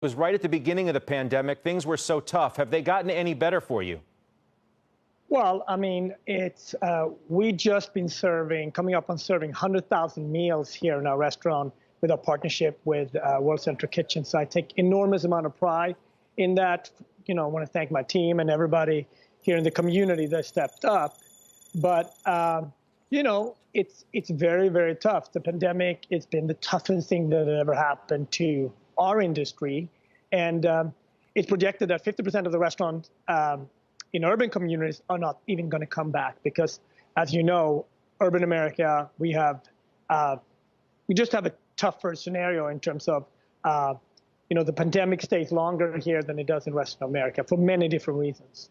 It was right at the beginning of the pandemic. Things were so tough. Have they gotten any better for you? Well, I mean, it's we just been coming up on serving 100,000 meals here in our restaurant with our partnership with World Central Kitchen. So I take enormous amount of pride in that. You know, I want to thank my team and everybody here in the community that stepped up. But you know, it's very, very tough. The pandemic, it's been the toughest thing that ever happened to our industry, and it's projected that 50% of the restaurants in urban communities are not even going to come back because, as you know, urban America, we just have a tougher scenario in terms of, you know, the pandemic stays longer here than it does in Western America for many different reasons.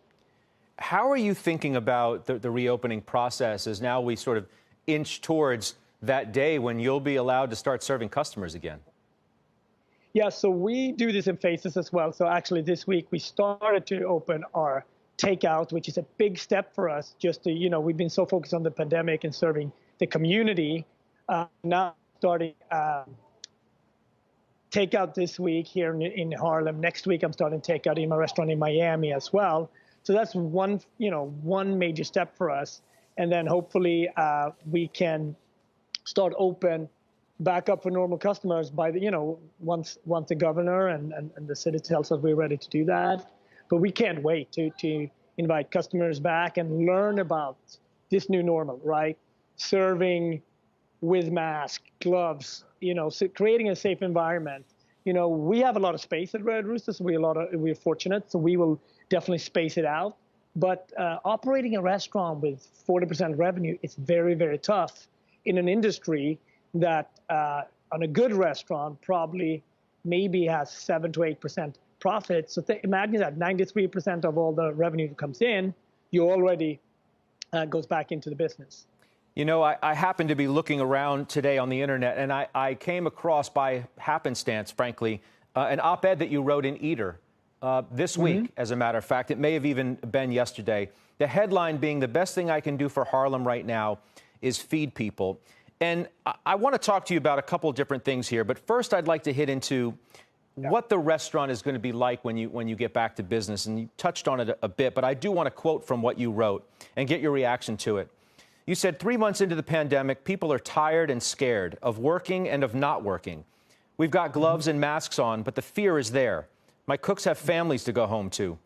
How are you thinking about the reopening process as now we sort of inch towards that day when you'll be allowed to start serving customers again? Yeah, so we do this in phases as well. So actually this week we started to open our takeout, which is a big step for us. Just to, you know, we've been so focused on the pandemic and serving the community. Now starting takeout this week here in Harlem. Next week I'm starting takeout in my restaurant in Miami as well. So that's one major step for us. And then hopefully we can start open back up for normal customers by the, you know, once the governor and the city tells us we're ready to do that. But we can't wait to invite customers back and learn about this new normal, right? Serving with mask, gloves, you know, so creating a safe environment. You know, we have a lot of space at Red Rooster, so we're fortunate, so we will definitely space it out. But operating a restaurant with 40% revenue is very, very tough in an industry that on a good restaurant probably maybe has 7 to 8% profit. So imagine that 93% of all the revenue that comes in, you already goes back into the business. You know, I happened to be looking around today on the internet, and I came across by happenstance, frankly, an op-ed that you wrote in Eater this week, as a matter of fact. It may have even been yesterday. The headline being, "The best thing I can do for Harlem right now is feed people." And I want to talk to you about a couple different things here. But first, I'd like to hit into what the restaurant is going to be like when you get back to business. And you touched on it a bit, but I do want to quote from what you wrote and get your reaction to it. You said, 3 months into the pandemic, people are tired and scared of working and of not working. We've got gloves and masks on, but the fear is there. My cooks have families to go home to.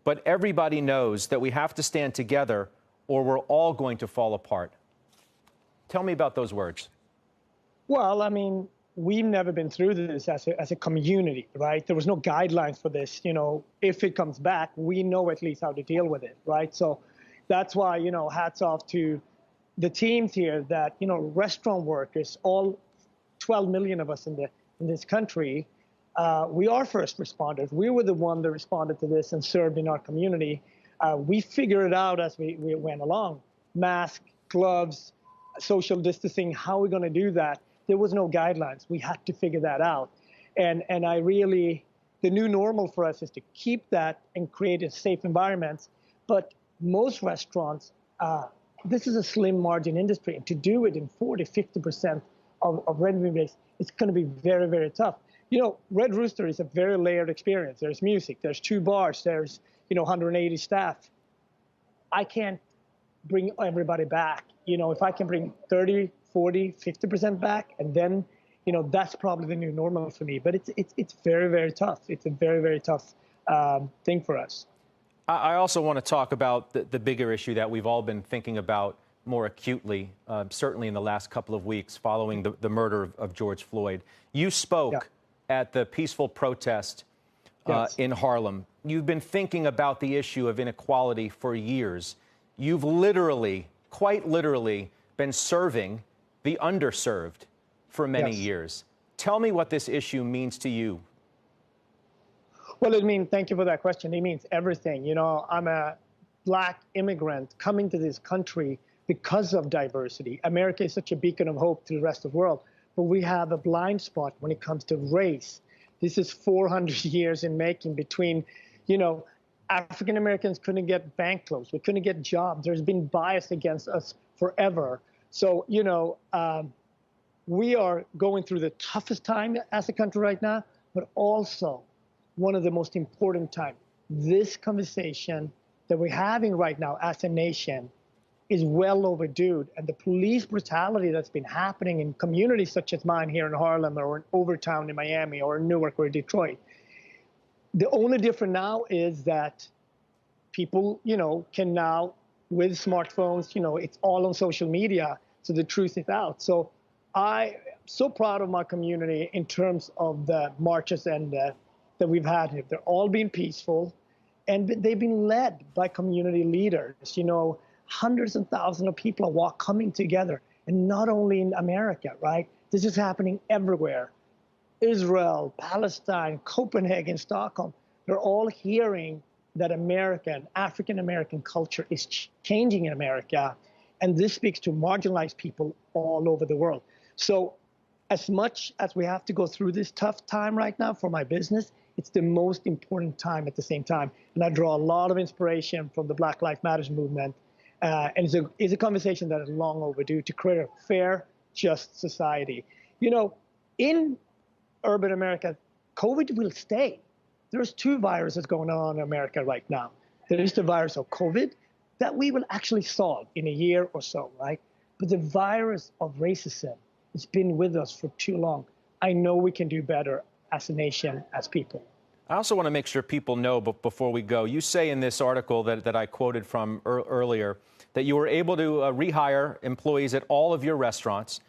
But everybody knows that we have to stand together or we're all going to fall apart. Tell me about those words. Well, I mean, we've never been through this as a community, right? There was no guidelines for this. You know, if it comes back, we know at least how to deal with it, right? So that's why, you know, hats off to the teams here that, you know, restaurant workers, all 12 million of us in this country, we are first responders. We were the one that responded to this and served in our community. We figured it out as we went along. Mask, gloves, social distancing, how are we going to do that? There was no guidelines. We had to figure that out. And the new normal for us is to keep that and create a safe environment. But most restaurants, this is a slim margin industry. And to do it in 40, 50% of revenue base, it's going to be very, very tough. You know, Red Rooster is a very layered experience. There's music, there's 2 bars, there's, you know, 180 staff. I can't bring everybody back. You know, if I can bring 30, 40, 50% back, and then, you know, that's probably the new normal for me. But it's very, very tough. It's a very, very tough thing for us. I also want to talk about the bigger issue that we've all been thinking about more acutely, certainly in the last couple of weeks following the murder of George Floyd. You spoke at the peaceful protest in Harlem. You've been thinking about the issue of inequality for years. You've literally, quite literally, been serving the underserved for many years. Tell me what this issue means to you. Well, thank you for that question. It means everything. You know, I'm a Black immigrant coming to this country because of diversity. America is such a beacon of hope to the rest of the world, but we have a blind spot when it comes to race. This is 400 years in making between, you know, African Americans couldn't get bank loans. We couldn't get jobs. There's been bias against us forever. So, you know, we are going through the toughest time as a country right now, but also one of the most important times. This conversation that we're having right now as a nation is well overdue. And the police brutality that's been happening in communities such as mine here in Harlem or in Overtown in Miami or in Newark or Detroit, the only difference now is that people, can now, with smartphones, it's all on social media, so the truth is out. So I'm so proud of my community in terms of the marches and that we've had here. They're all been peaceful, and they've been led by community leaders. Hundreds and thousands of people are coming together, and not only in America, right? This is happening everywhere. Israel, Palestine, Copenhagen, Stockholm, they're all hearing that American, African-American culture is changing in America, and this speaks to marginalized people all over the world. So as much as we have to go through this tough time right now for my business, it's the most important time at the same time. And I draw a lot of inspiration from the Black Lives Matter movement. And it's a conversation that is long overdue to create a fair, just society. In urban America, COVID will stay. There's two viruses going on in America right now. There is the virus of COVID that we will actually solve in a year or so, right? But the virus of racism has been with us for too long. I know we can do better as a nation, as people. I also want to make sure people know, but before we go, you say in this article that I quoted from earlier that you were able to rehire employees at all of your restaurants,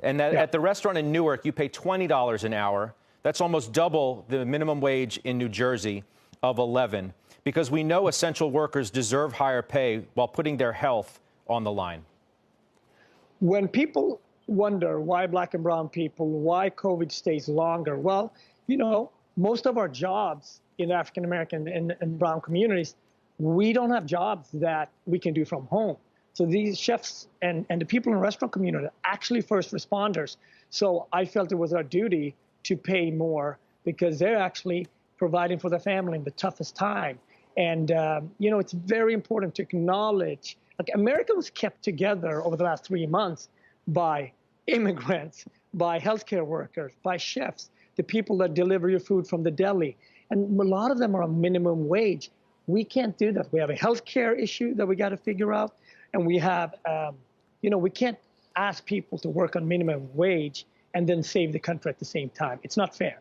and that at the restaurant in Newark, you pay $20 an hour. That's almost double the minimum wage in New Jersey of $11, because we know essential workers deserve higher pay while putting their health on the line. When people wonder why Black and brown people, why COVID stays longer, well, most of our jobs in African-American and brown communities, we don't have jobs that we can do from home. So these chefs and the people in the restaurant community are actually first responders. So I felt it was our duty to pay more because they're actually providing for their family in the toughest time. And, it's very important to acknowledge, America was kept together over the last 3 months by immigrants, by healthcare workers, by chefs, the people that deliver your food from the deli. And a lot of them are on minimum wage. We can't do that. We have a healthcare issue that we got to figure out. And we have, we can't ask people to work on minimum wage and then save the country at the same time. It's not fair.